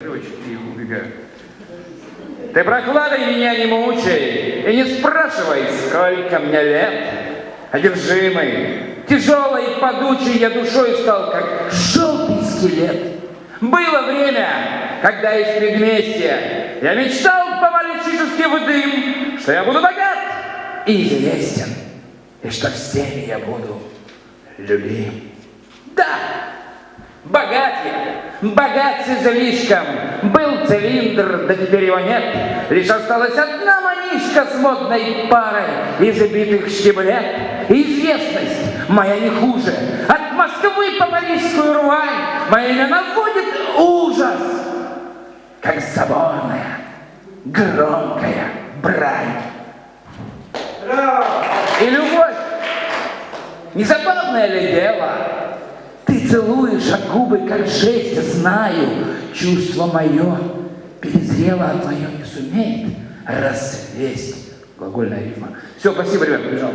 Очень тихо убегаю. Ты прохладой меня не мучай и не спрашивай, сколько мне лет. Одержимый, тяжелый и подучий я душой стал, как желтый скелет. Было время, когда из предместья я мечтал по-мальчишески в дым, что я буду богат и известен, и что всеми я буду любим. Да, богат с излишком, был цилиндр, да теперь его нет. Лишь осталась одна манишка с модной парой из забитых штиблет. И известность моя не хуже. От Москвы по парижскую Руань мое имя наводит ужас, как заборная, громкая брань. И любовь, не забавное ли дело? Ты целуешь, а губы как жесть, знаю, чувство мое перезрело, а твое не сумеет расцвесть. Глагольная рифма. Все, спасибо, ребят, побежал.